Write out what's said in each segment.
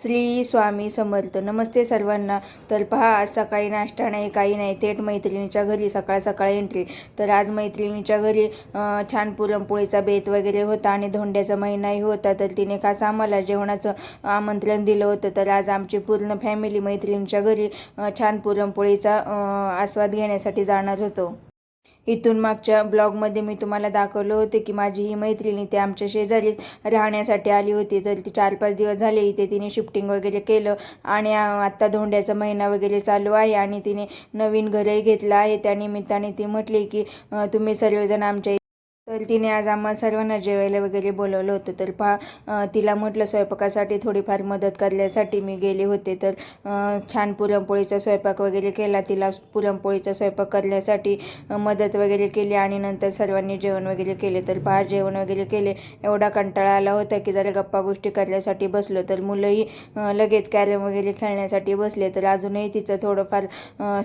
श्री स्वामी समर्थ. नमस्ते सर्वांना. तर पहा, आज सकाळी नाश्ता नाही, काही नाही, थेट मैत्रिणीच्या घरी सकाळ सकाळ एंट्री. तर आज मैत्रिणीच्या घरी छान पुरणपोळीचा बेत वगैरे होता आणि धोंड्याचा महिनाही होता. तर तिने खास आम्हाला जेवणाचं आमंत्रण दिलं होतं. तर आज आमची पूर्ण फॅमिली मैत्रिणीच्या घरी छान पुरणपोळीचा आस्वाद घेण्यासाठी जाणार होतो. इथून मागच्या ब्लॉगमध्ये मी तुम्हाला दाखवलं होतं की माझी ही मैत्रिणी ती आमच्या शेजारीच राहण्यासाठी आली होती. तर ती 4-5 दिवस झाले इथे तिने शिफ्टिंग वगैरे केलं आणि आत्ता धोंड्याचा महिना वगैरे चालू आहे आणि तिने नवीन घरही घेतलं आहे. त्यानिमित्ताने ती म्हटली की तुम्ही सर्वजण आमच्या तर तिने आज आम्हा सर्वांना जेवायला वगैरे बोलवलं होतं. तर पहा, तिला म्हटलं स्वयंपाकासाठी थोडीफार मदत करण्यासाठी मी गेले होते. तर छान पुरणपोळीचा स्वयंपाक वगैरे केला. तिला पुरणपोळीचा स्वयंपाक करण्यासाठी मदत वगैरे केली आणि नंतर सर्वांनी जेवण वगैरे केले. तर पहा, जेवण वगैरे केले. एवढा कंटाळा आला होता की जरा गप्पा गोष्टी करण्यासाठी बसलो. तर मुलंही लगेच कॅरम वगैरे खेळण्यासाठी बसले. तर अजूनही तिचं थोडंफार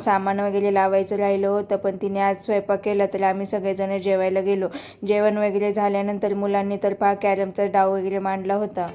सामान वगैरे लावायचं राहिलं होतं, पण तिने आज स्वयंपाक केला. तर आम्ही सगळेजण जेवायला गेलो. जेवण वगैरे झाल्यानंतर मुलांनी तर पहा कॅरमचा डाव वगैरे मांडला होता.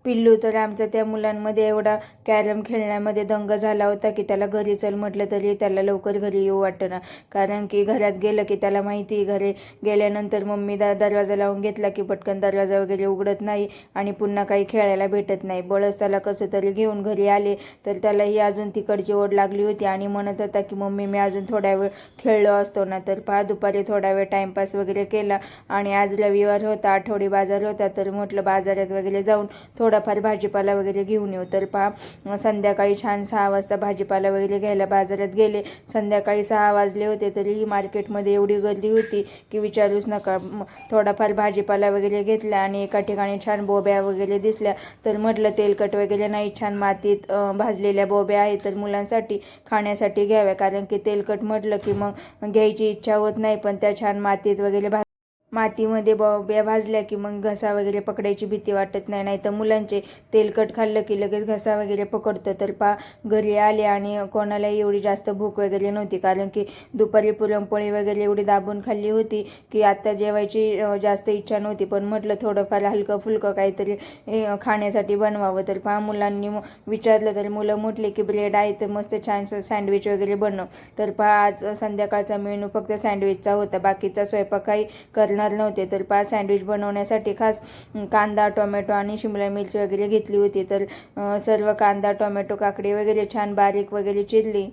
पिल्लू तर आमचा त्या मुलांमध्ये एवढा कॅरम खेळण्यामध्ये दंग झाला होता की त्याला घरी चल म्हटलं तरी त्याला लवकर घरी येऊ वाटेना. कारण की घरात गेलं की त्याला माहिती, घरी गेल्यानंतर मम्मी दरवाजा लावून घेतला की पटकन दरवाजा वगैरे उघडत नाही आणि पुन्हा काही खेळायला भेटत नाही. बळच त्याला कसं तरी घेऊन घरी आले. तर त्यालाही अजून तिकडची ओढ लागली होती आणि म्हणत होता की मम्मी मी अजून थोड्या वेळ खेळलो असतो ना. तर पहा, दुपारी थोडा वेळ टाईमपास वगैरे केला आणि आज रविवार होता, आठवडी बाजार होता. तर म्हटलं बाजारात वगैरे जाऊन थोडाफार भाजीपाला वगैरे घेऊन येऊ. तर पहा, संध्याकाळी छान 6 वाजता भाजीपाला वगैरे घ्यायला बाजारात गेले. संध्याकाळी 6 वाजले होते तरीही मार्केटमध्ये एवढी गर्दी होती की विचारूच नका. थोडाफार भाजीपाला वगैरे घेतला आणि एका ठिकाणी छान बोब्या वगैरे दिसल्या. तर म्हटलं तेलकट वगैरे नाही, छान मातीत भाजलेल्या बोब्या आहेत तर मुलांसाठी खाण्यासाठी घ्याव्या. कारण की तेलकट म्हटलं की मग घ्यायची इच्छा होत नाही, पण त्या छान मातीत वगैरे मातीमध्ये बोब्या भाजल्या की मग घसा वगैरे पकडायची भीती वाटत नाही. नाही तर मुलांचे तेलकट खाल्लं की लगेच घसा वगैरे पकडतं. तर घरी आले आणि कोणालाही एवढी जास्त भूक वगैरे नव्हती, कारण की दुपारी पुरणपोळी वगैरे एवढी दाबून खाल्ली होती की आता जेवायची जास्त इच्छा नव्हती. पण म्हटलं थोडंफार हलकं फुलकं काहीतरी खाण्यासाठी बनवावं. तर मुलांनी विचारलं तर मुलं म्हटले की ब्रेड आहे तर मस्त छानसं सँडविच वगैरे बनव. तर आज संध्याकाळचा मेनू फक्त सँडविचचा होता, बाकीचा स्वयंपाक काही करणार नव्हते. तर सँडविच बनवण्यासाठी खास कांदा, टोमॅटो आणि शिमला मिरची वगैरे घेतली होती. तर सर्व कांदा, टोमॅटो, काकडी वगैरे छान बारीक वगैरे चिरली.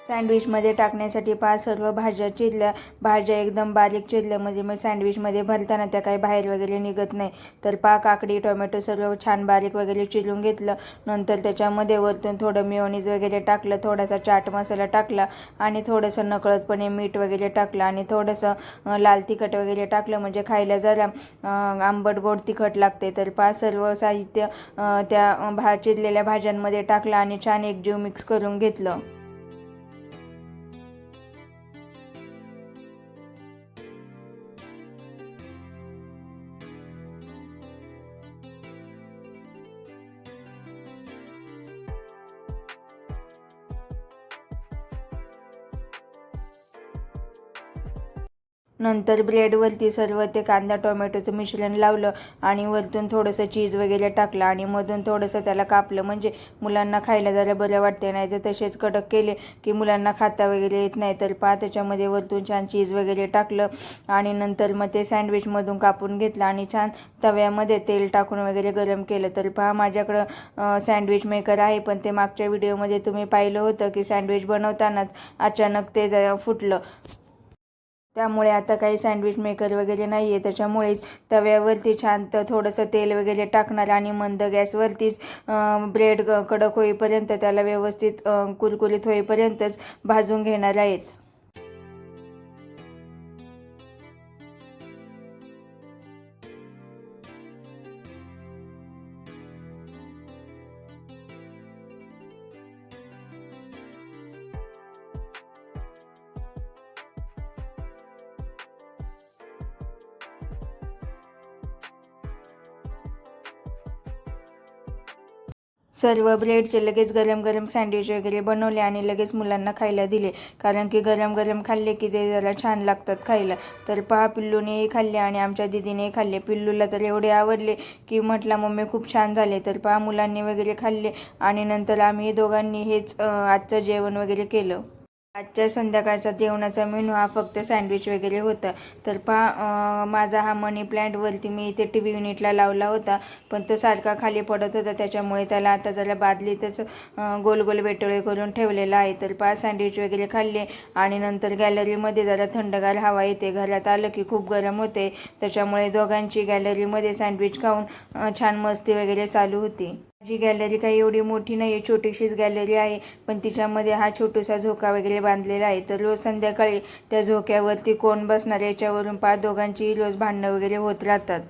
सँडविचमध्ये टाकण्यासाठी सर्व भाज्या चिरल्या. भाज्या एकदम बारीक चिरल्या म्हणजे मग सँडविचमध्ये भरताना त्या काही बाहेर वगैरे निघत नाही. तर काकडी, टोमॅटो सर्व छान बारीक वगैरे चिरून घेतलं. नंतर त्याच्यामध्ये वरतून थोडं मेयोनीज वगैरे टाकलं, थोडासा चाट मसाला टाकला आणि थोडंसं नकळतपणे मीठ वगैरे टाकलं आणि थोडंसं लाल तिखट वगैरे टाकलं, म्हणजे खायला जरा आंबट गोड तिखट लागते. तर सर्व साहित्य त्या चिरलेल्या भाज्यांमध्ये टाकलं आणि छान एकजीव मिक्स करून घेतलं. नंतर ब्रेडवरती सर्व ते कांदा टोमॅटोचं मिश्रण लावलं आणि वरतून थोडंसं चीज वगैरे टाकलं आणि मधून थोडंसं त्याला कापलं, म्हणजे मुलांना खायला जरा बरं वाटते. नाही तर तसेच कडक केले की मुलांना खाता वगैरे येत नाही. तर त्याच्यामध्ये वरतून छान चीज वगैरे टाकलं आणि नंतर मग ते सँडविचमधून कापून घेतलं आणि छान तव्यामध्ये तेल टाकून वगैरे गरम केलं. तर माझ्याकडं सँडविच मेकर आहे, पण ते मागच्या व्हिडिओमध्ये तुम्ही पाहिलं होतं की सँडविच बनवतानाच अचानक ते फुटलं. त्यामुळे आता काही सँडविच मेकर वगैरे नाही आहे. त्याच्यामुळेच तव्यावरती छान थोडंसं तेल वगैरे टाकणार आणि मंद गॅसवरतीच ब्रेड कडक होईपर्यंत, त्याला व्यवस्थित कुरकुरीत होईपर्यंतच भाजून घेणार आहेत. सर्व ब्रेडचे लगेच गरम गरम सँडविच वगैरे बनवले आणि लगेच मुलांना खायला दिले, कारण की गरम गरम खाल्ले की ते जरा छान लागतात खायला. तर पिल्लूनेही खाल्ले आणि आमच्या दीदीनेही खाल्ले. पिल्लूला तर एवढे आवडले की म्हटला मम्मी खूप छान झाले. तर मुलांनी वगैरे खाल्ले आणि नंतर आम्ही दोघांनी हेच आजचं जेवण वगैरे केलं. आजच्या संध्याकाळचा जेवणाचा मेनू हा फक्त सँडविच वगैरे होता. तर माझा हा मनी प्लॅन्टवरती मी इथे टी व्ही युनिटला लावला होता, पण तो सारखा खाली पडत होता. त्याच्यामुळे त्याला आता जरा बादलीतच गोल गोल वेटोळे करून ठेवलेला आहे. तर सँडविच वगैरे खाल्ले आणि नंतर गॅलरीमध्ये जरा थंडगार हवा येते. घरात आलं की खूप गरम होते, त्याच्यामुळे दोघांची गॅलरीमध्ये सँडविच खाऊन छान मस्ती वगैरे चालू होती. माझी गॅलरी काही एवढी मोठी नाही आहे, छोटीशीच गॅलरी आहे, पण तिच्यामध्ये हा छोटासा झोका वगैरे बांधलेला आहे. तर रोज संध्याकाळी त्या झोक्यावरती कोण बसणार याच्यावरून दोघांची रोज भांडणं वगैरे होत राहतात.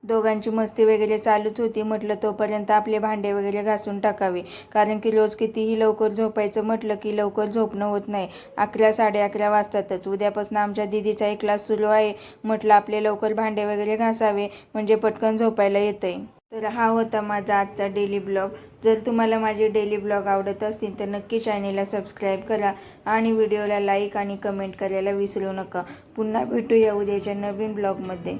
दोघांची मस्ती वगैरे चालूच होती. म्हटलं तोपर्यंत आपले भांडे वगैरे घासून टाकावे, कारण की रोज कितीही लवकर झोपायचं म्हटलं की लवकर झोपणं होत नाही. 11 11:30 वाजतातच. उद्यापासून आमच्या दीदीचा एक क्लास सुरू आहे. म्हटलं आपले लवकर भांडे वगैरे घासावे, म्हणजे पटकन झोपायला येतंय. तर हा होता माझा आजचा डेली ब्लॉग. जर तुम्हाला माझे डेली ब्लॉग आवडत असतील तर नक्की चॅनेलला सबस्क्राईब करा आणि व्हिडिओला लाईक आणि कमेंट करायला विसरू नका. पुन्हा भेटूया उद्याच्या नवीन ब्लॉगमध्ये.